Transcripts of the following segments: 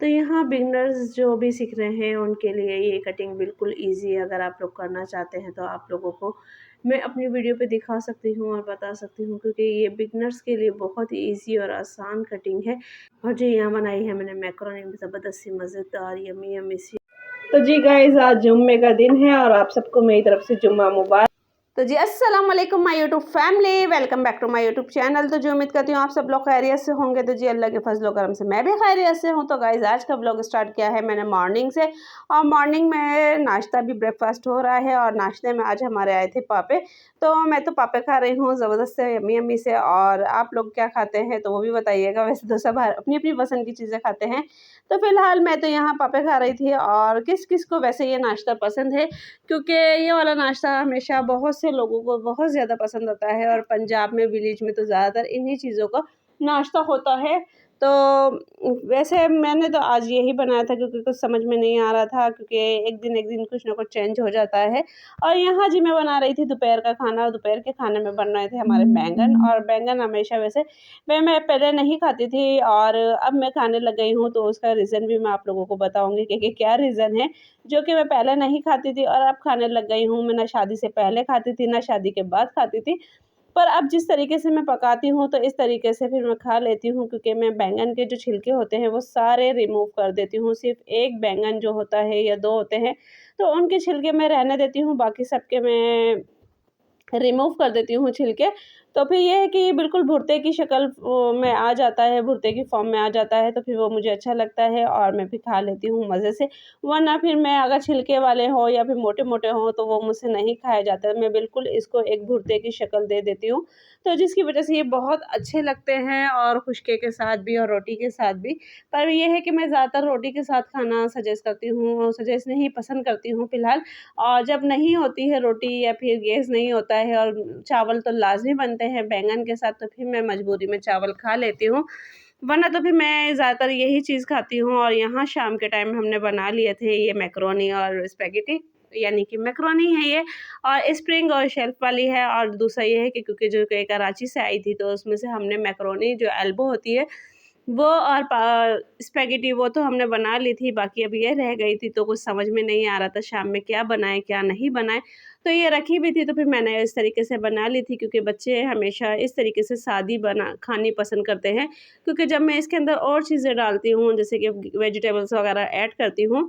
तो यहाँ बिगनर्स जो भी सीख रहे हैं उनके लिए ये कटिंग बिल्कुल ईज़ी है। अगर आप लोग करना चाहते हैं तो आप लोगों को मैं अपनी वीडियो पे दिखा सकती हूँ और बता सकती हूँ, क्योंकि ये बिगनर्स के लिए बहुत ही ईज़ी और आसान कटिंग है। और जी यहाँ बनाई है मैंने मैकरोनी, ज़बरदस्त सी मज़ेदार यम्मी यम्मी सी। तो जी गाइज़ आज जुम्मे का दिन है और आप सबको मेरी तरफ से जुम्मा मुबारक। तो जी अस्सलाम वालेकुम my YouTube family, welcome back to my YouTube channel. तो जी उम्मीद करती हूँ आप सब लोग खैरियत से होंगे। तो जी अल्लाह के फजल करम से मैं भी खैरियत से हूँ। तो गाइज़ आज का व्लॉग स्टार्ट किया है मैंने मॉर्निंग से, और मॉर्निंग में नाश्ता भी ब्रेकफास्ट हो रहा है, और नाश्ते में आज हमारे आए थे पापे। तो मैं तो पापे खा रही हूँ ज़बरदस्त से यम्मी यम्मी से, और आप लोग क्या खाते हैं तो वो भी बताइएगा। वैसे तो सब अपनी अपनी पसंद की चीज़ें खाते हैं। तो फिलहाल मैं तो यहाँ पापे खा रही थी, और किस किस को वैसे ये नाश्ता पसंद है, क्योंकि ये वाला नाश्ता हमेशा बहुत से लोगों को बहुत ज़्यादा पसंद होता है, और पंजाब में विलेज में तो ज़्यादातर इन्हीं चीज़ों का नाश्ता होता है। तो वैसे मैंने तो आज यही बनाया था, क्योंकि कुछ समझ में नहीं आ रहा था, क्योंकि एक दिन कुछ ना कुछ चेंज हो जाता है। और यहाँ जी मैं बना रही थी दोपहर का खाना, और दोपहर के खाने में बन रहे थे हमारे बैंगन। और बैंगन हमेशा वैसे मैं पहले नहीं खाती थी, और अब मैं खाने लग गई हूँ, तो उसका रीज़न भी मैं आप लोगों को बताऊँगी कि क्या रीज़न है, जो कि मैं पहले नहीं खाती थी और अब खाने लग गई हूँ। मैं ना शादी से पहले खाती थी, ना शादी के बाद खाती थी। पर अब जिस तरीके से मैं पकाती हूँ, तो इस तरीके से फिर मैं खा लेती हूँ, क्योंकि मैं बैंगन के जो छिलके होते हैं वो सारे रिमूव कर देती हूँ। सिर्फ़ 1 बैंगन जो होता है या 2 होते हैं, तो उनके छिलके मैं रहने देती हूँ, बाकी सबके मैं रिमूव कर देती हूँ छिलके। तो फिर ये है कि बिल्कुल भुर्ते की शक्ल में आ जाता है, भुर्ते की फ़ॉर्म में आ जाता है, तो फिर वो मुझे अच्छा लगता है और मैं भी खा लेती हूँ मज़े से। वरना फिर मैं अगर छिलके वाले हों या फिर मोटे-मोटे हों तो वो मुझसे नहीं खाया जाता है। मैं बिल्कुल इसको एक भुर्ते की शक्ल दे देती हूँ, तो जिसकी वज़ह से ये बहुत अच्छे लगते हैं, और खुश्के के साथ भी और रोटी के साथ भी। पर ये है कि मैं ज़्यादातर रोटी के साथ खाना सजेस्ट करती हूँ, सजेस्ट नहीं पसंद करती हूँ फ़िलहाल। और जब नहीं होती है रोटी या फिर गैस नहीं होता है और चावल तो लाज़मी बनते हैं बैंगन के साथ, तो फिर मैं मजबूरी में चावल खा लेती हूँ। वरना तो फिर मैं ज़्यादातर यही चीज़ खाती हूँ। और यहाँ शाम के टाइम हमने बना लिए थे ये मैकरोनी और स्पैघेटी, यानी कि मैकरोनी है ये, और स्प्रिंग और शेल्फ वाली है। और दूसरा ये है कि क्योंकि जो कि कराची से आई थी, तो उसमें से हमने मैकरोनी जो एल्बो होती है वो, और स्पैघेटी वो तो हमने बना ली थी, बाकी अब ये रह गई थी, तो कुछ समझ में नहीं आ रहा था शाम में क्या बनाएँ, क्या नहीं बनाएँ। तो ये रखी भी थी, तो फिर मैंने इस तरीके से बना ली थी, क्योंकि बच्चे हमेशा इस तरीके से सादी बना खानी पसंद करते हैं। क्योंकि जब मैं इसके अंदर और चीज़ें डालती हूँ, जैसे कि वेजिटेबल्स वगैरह ऐड करती हूँ,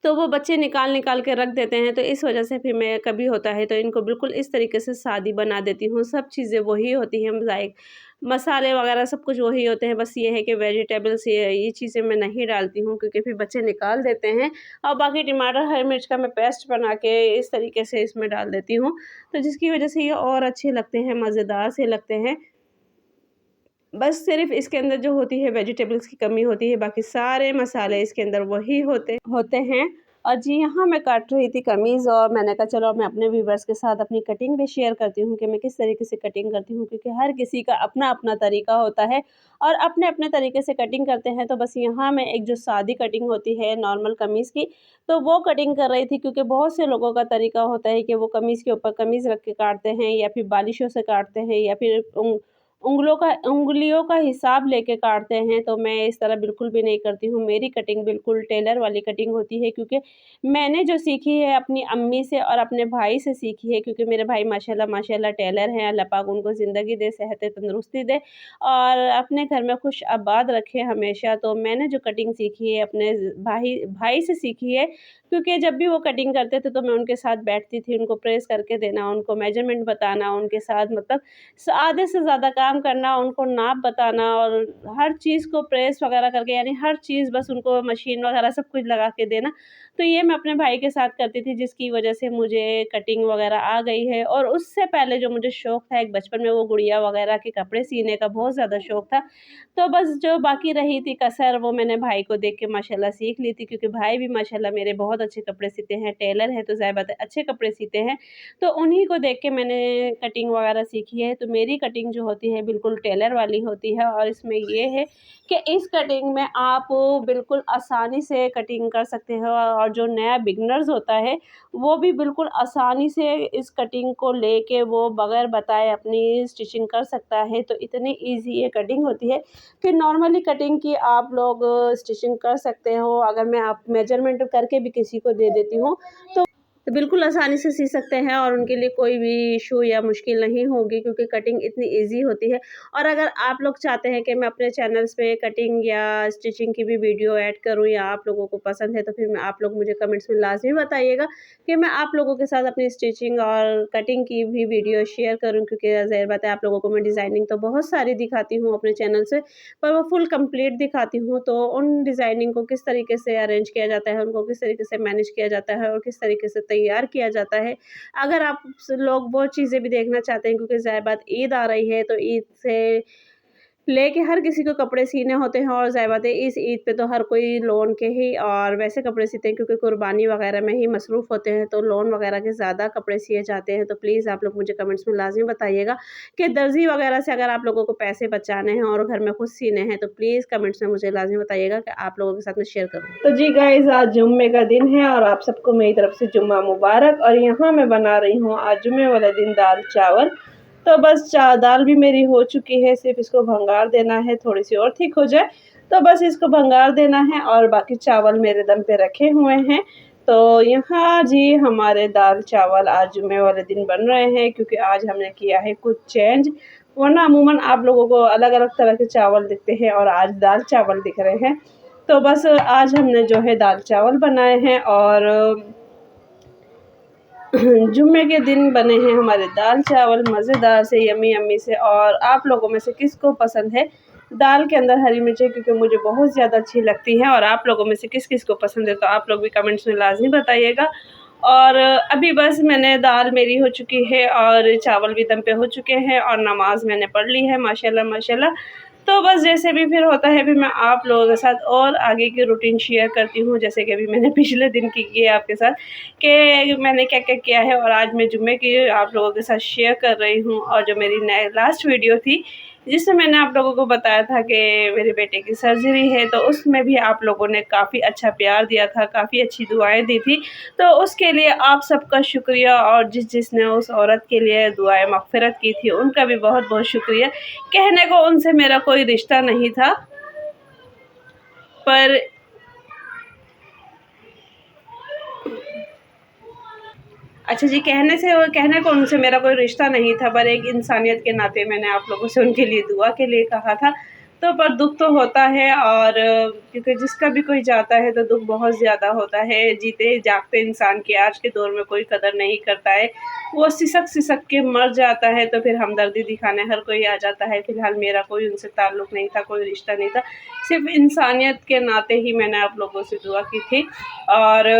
तो वो बच्चे निकाल-निकाल के रख देते हैं। तो इस वज़ह से फिर मैं कभी होता है तो इनको बिल्कुल इस तरीके से सादी बना देती हूँ। सब चीज़ें वही होती हैं, मसाले वग़ैरह सब कुछ वही होते हैं। बस ये है कि वेजिटेबल्स ये चीज़ें मैं नहीं डालती हूँ, क्योंकि फिर बच्चे निकाल देते हैं। और बाकी टमाटर, हरी मिर्च का मैं पेस्ट बना के इस तरीके से इसमें डाल देती हूँ। तो जिसकी वज़ह से ये और अच्छे लगते हैं, मज़ेदार से लगते हैं। बस सिर्फ़ इसके अंदर जो होती है वेजिटेबल्स की कमी होती है, बाकी सारे मसाले इसके अंदर वही होते होते हैं। और जी यहाँ मैं काट रही थी कमीज़, और मैंने कहा चलो मैं अपने व्यूअर्स के साथ अपनी कटिंग भी शेयर करती हूँ कि मैं किस तरीके से कटिंग करती हूँ, क्योंकि हर किसी का अपना-अपना तरीका होता है और अपने-अपने तरीके से कटिंग करते हैं। तो बस यहाँ मैं एक जो सादी कटिंग होती है नॉर्मल कमीज़ की, तो वो कटिंग कर रही थी, क्योंकि बहुत से लोगों का तरीका होता है कि वो कमीज़ के ऊपर कमीज़ रख के काटते हैं, या फिर बालिशों से काटते हैं, या फिर उँगलियों का हिसाब लेके काटते हैं। तो मैं इस तरह बिल्कुल भी नहीं करती हूँ। मेरी कटिंग बिल्कुल टेलर वाली कटिंग होती है, क्योंकि मैंने जो सीखी है अपनी अम्मी से और अपने भाई से सीखी है, क्योंकि मेरे भाई माशाल्लाह माशाल्लाह टेलर हैं। अल्लाह पाक उनको ज़िंदगी दे, सेहत तंदुरुस्ती दे और अपने घर में खुश आबाद रखे हमेशा। तो मैंने जो कटिंग सीखी है अपने भाई भाई से सीखी है, क्योंकि जब भी वो कटिंग करते थे तो मैं उनके साथ बैठती थी, उनको प्रेस करके देना, उनको मेजरमेंट बताना, उनके साथ मतलब आधे से ज़्यादा काम करना, उनको नाप बताना, और हर चीज़ को प्रेस वगैरह करके, यानी हर चीज़ बस उनको मशीन वगैरह सब कुछ लगा के देना। तो ये मैं अपने भाई के साथ करती थी, जिसकी वजह से मुझे कटिंग वगैरह आ गई है। और उससे पहले जो मुझे शौक था एक बचपन में, वो गुड़िया वगैरह के कपड़े सीने का बहुत ज़्यादा शौक था। तो बस जो बाकी रही थी कसर, वो मैंने भाई को देख के माशाल्लाह सीख ली थी, क्योंकि भाई भी माशाल्लाह मेरे बहुत अच्छे कपड़े सीते हैं, टेलर है तो ज़ाहिर बात है अच्छे कपड़े सीते हैं। तो उन्हीं को देख के मैंने कटिंग वगैरह सीखी है। तो मेरी कटिंग जो होती है बिल्कुल टेलर वाली होती है। और इसमें ये है कि इस कटिंग में आप बिल्कुल आसानी से कटिंग कर सकते हो, और जो नया बिगनर्स होता है वो भी बिल्कुल आसानी से इस कटिंग को लेके वो बगैर बताए अपनी स्टिचिंग कर सकता है। तो इतनी ईजी ये कटिंग होती है कि नॉर्मली कटिंग की आप लोग स्टिचिंग कर सकते हो। अगर मैं आप मेजरमेंट करके भी किसी को दे देती हूँ तो बिल्कुल आसानी से सी सकते हैं, और उनके लिए कोई भी इशू या मुश्किल नहीं होगी, क्योंकि कटिंग इतनी इजी होती है। और अगर आप लोग चाहते हैं कि मैं अपने चैनल्स पे कटिंग या स्टिचिंग की भी वीडियो ऐड करूं, या आप लोगों को पसंद है, तो फिर आप लोग मुझे कमेंट्स में लाजमी बताइएगा कि मैं आप लोगों के साथ अपनी स्टिचिंग और कटिंग की भी वीडियो शेयर करूँ। क्योंकि ज़ाहिर बात है, आप लोगों को मैं डिज़ाइनिंग तो बहुत सारी दिखाती हूँ अपने चैनल से, पर वो फुल कंप्लीट दिखाती हूँ। तो उन डिज़ाइनिंग को किस तरीके से अरेंज किया जाता है, उनको किस तरीके से मैनेज किया जाता है और किस तरीके से तैयार किया जाता है, अगर आप लोग वो चीज़ें भी देखना चाहते हैं, क्योंकि ज़ाहिर बात ईद आ रही है, तो ईद से लेके हर किसी को कपड़े सीने होते हैं। और ज़ाहिर बात है, इस ईद पे तो हर कोई लोन के ही और वैसे कपड़े सीते हैं, क्योंकि कुर्बानी वगैरह में ही मसरूफ़ होते हैं, तो लोन वगैरह के ज़्यादा कपड़े सिए जाते हैं। तो प्लीज़ आप लोग मुझे कमेंट्स में लाज़मी बताइएगा कि दर्जी वगैरह से अगर आप लोगों को पैसे बचाने हैं और घर में खुद सीने हैं, तो प्लीज़ कमेंट्स में मुझे लाज़मी बताइएगा कि आप लोगों के साथ मैं शेयर करूँ। तो जी गाइज़, आज जुम्मे का दिन है और आप सबको मेरी तरफ से जुम्मा मुबारक। और यहाँ मैं बना रही हूँ आज जुम्मे वाले दिन दाल चावल। तो बस दाल भी मेरी हो चुकी है, सिर्फ इसको भंगार देना है, थोड़ी सी और थिक हो जाए तो बस इसको भंगार देना है। और बाकी चावल मेरे दम पे रखे हुए हैं। तो यहाँ जी हमारे दाल चावल आज जुम्मे वाले दिन बन रहे हैं, क्योंकि आज हमने किया है कुछ चेंज। वरना अमूमन आप लोगों को अलग अलग तरह के चावल दिखते हैं और आज दाल चावल दिख रहे हैं। तो बस आज हमने जो है दाल चावल बनाए हैं, और जुम्मे के दिन बने हैं हमारे दाल चावल मज़ेदार से, यम्मी यम्मी से। और आप लोगों में से किसको पसंद है दाल के अंदर हरी मिर्चें, क्योंकि मुझे बहुत ज़्यादा अच्छी लगती हैं। और आप लोगों में से किस किस को पसंद है, तो आप लोग भी कमेंट्स में लाजमी बताइएगा। और अभी बस मैंने दाल मेरी हो चुकी है और चावल भी दम पे हो चुके हैं, और नमाज़ मैंने पढ़ ली है माशाल्लाह माशाल्लाह। तो बस जैसे भी फिर होता है, फिर मैं आप लोगों के साथ और आगे की रूटीन शेयर करती हूँ, जैसे कि अभी मैंने पिछले दिन की है आपके साथ कि मैंने क्या-क्या किया है। और आज मैं जुम्मे की आप लोगों के साथ शेयर कर रही हूँ। और जो मेरी लास्ट वीडियो थी, जिसमें मैंने आप लोगों को बताया था कि मेरे बेटे की सर्जरी है, तो उसमें भी आप लोगों ने काफ़ी अच्छा प्यार दिया था, काफ़ी अच्छी दुआएँ दी थी। तो उसके लिए आप सबका शुक्रिया, और जिसने उस औरत के लिए दुआएँ मग़फ़िरत की थी, उनका भी बहुत-बहुत शुक्रिया। कहने को उनसे मेरा कोई रिश्ता नहीं था, पर अच्छा जी, कहने को उनसे मेरा कोई रिश्ता नहीं था, पर एक इंसानियत के नाते मैंने आप लोगों से उनके लिए दुआ के लिए कहा था। तो पर दुःख तो होता है, और क्योंकि जिसका भी कोई जाता है तो दुःख बहुत ज़्यादा होता है। जीते जागते इंसान की आज के दौर में कोई कदर नहीं करता है, वो सिसक-सिसक के मर जाता है, तो फिर हमदर्दी दिखाने हर कोई आ जाता है। फ़िलहाल मेरा कोई उनसे ताल्लुक़ नहीं था, कोई रिश्ता नहीं था, सिर्फ़ इंसानियत के नाते ही मैंने आप लोगों से दुआ की थी, और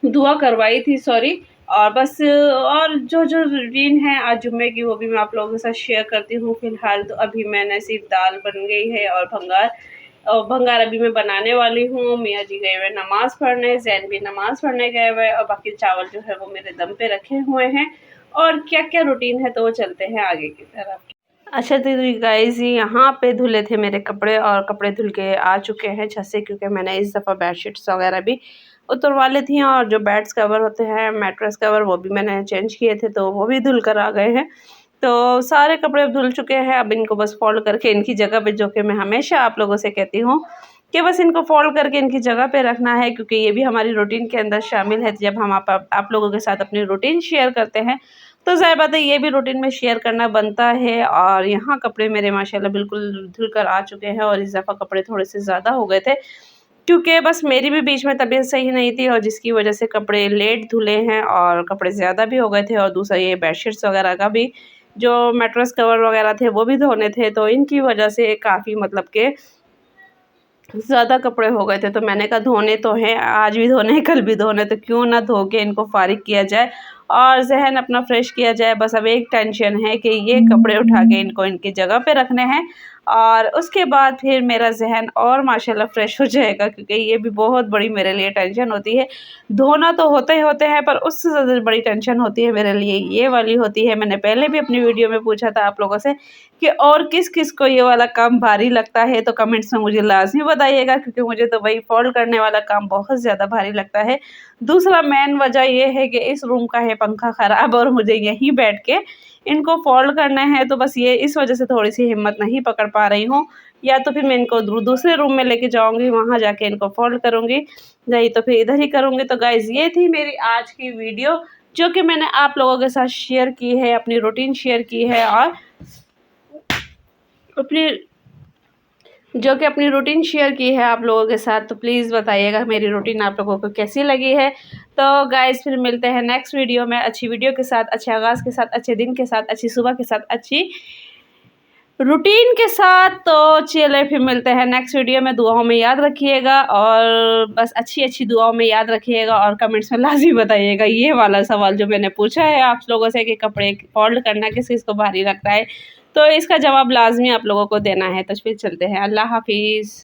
दुआ करवाई थी, सॉरी। और बस और जो रूटीन है आज जुम्मे की, वो भी मैं आप लोगों के साथ शेयर करती हूँ। फ़िलहाल तो अभी मैंने सिर्फ दाल बन गई है, और भंगार अभी मैं बनाने वाली हूँ। मियाँ जी गए हुए नमाज़ पढ़ने, ज़ैन भी नमाज़ पढ़ने गए हुए, और बाकी चावल जो है वो मेरे दम पे रखे हुए हैं। और क्या-क्या रूटीन है, तो वो चलते हैं आगे की तरफ। अच्छा तो गाइज़, यहाँ पे धुले थे मेरे कपड़े, और कपड़े धुल के आ चुके हैं छत से, क्योंकि मैंने इस दफ़ा बेडशीट्स वगैरह भी उतरवा ली थी, और जो बेड्स कवर होते हैं, मैट्रेस कवर, वो भी मैंने चेंज किए थे, तो वो भी धुल कर आ गए हैं। तो सारे कपड़े अब धुल चुके हैं। अब इनको बस फ़ोल्ड करके इनकी जगह पे, जो कि मैं हमेशा आप लोगों से कहती हूँ कि बस इनको फ़ोल्ड करके इनकी जगह पे रखना है, क्योंकि ये भी हमारी रूटीन के अंदर शामिल है। जब हम आप लोगों के साथ अपनी रूटीन शेयर करते हैं, तो ज़ाहिर बात है ये भी रूटीन में शेयर करना बनता है। और यहाँ कपड़े मेरे माशाल्लाह बिल्कुल धुल कर आ चुके हैं, और इस दफ़ा कपड़े थोड़े से ज़्यादा हो गए थे, क्योंकि बस मेरी भी बीच में तबीयत सही नहीं थी, और जिसकी वजह से कपड़े लेट धुले हैं और कपड़े ज़्यादा भी हो गए थे। और दूसरा ये बेडशीट्स वगैरह का भी, जो मैट्रेस कवर वगैरह थे, वो भी धोने थे, तो इनकी वजह से काफ़ी मतलब के ज़्यादा कपड़े हो गए थे। तो मैंने कहा धोने तो हैं, आज भी धोने हैं, कल भी धोने, तो क्यों ना धो के इनको फ़ारिग किया जाए और ज़हन अपना फ्रेश किया जाए। बस अब एक टेंशन है कि ये कपड़े उठा के इनको इनकी जगह पे रखने हैं, और उसके बाद फिर मेरा जहन और माशाल्लाह फ़्रेश हो जाएगा, क्योंकि ये भी बहुत बड़ी मेरे लिए टेंशन होती है। धोना तो होते ही होते हैं, पर उससे ज़्यादा बड़ी टेंशन होती है मेरे लिए ये वाली होती है। मैंने पहले भी अपनी वीडियो में पूछा था आप लोगों से कि और किस-किस को ये वाला काम भारी लगता है, तो कमेंट्स में मुझे लाज़मी बताइएगा, क्योंकि मुझे तो भाई फ़ोल्ड करने वाला काम बहुत ज़्यादा भारी लगता है। दूसरा मेन वजह ये है कि इस रूम का है पंखा ख़राब और मुझे यहीं बैठ के इनको फ़ोल्ड करने हैं, तो बस ये इस वजह से थोड़ी-सी हिम्मत नहीं पकड़ पा रही हूँ। या तो फिर मैं इनको दूसरे रूम में लेके जाऊँगी, वहाँ जाके इनको फ़ोल्ड करूँगी, नहीं तो फिर इधर ही करूँगी। तो गाइज़ ये थी मेरी आज की वीडियो, जो कि मैंने आप लोगों के साथ शेयर की है, अपनी रूटीन शेयर की है और अपनी रूटीन शेयर की है आप लोगों के साथ। तो प्लीज़ बताइएगा मेरी रूटीन आप लोगों को कैसी लगी है। तो गाइज़ फिर मिलते हैं नेक्स्ट वीडियो में अच्छी वीडियो के साथ, अच्छे आगाज़ के साथ, अच्छे दिन के साथ, अच्छी सुबह के साथ, अच्छी रूटीन के साथ। तो चलिए फिर मिलते हैं नेक्स्ट वीडियो में। दुआओं में याद रखिएगा और बस अच्छी-अच्छी दुआओं में याद रखिएगा और कमेंट्स में लाज़मी बताइएगा ये वाला सवाल जो मैंने पूछा है आप लोगों से कि कपड़े फ़ोल्ड करना किस-किस को भारी लगता है। तो इसका जवाब लाज़मी आप लोगों को देना है। तो फिर चलते हैं। अल्लाह हाफ़िज़।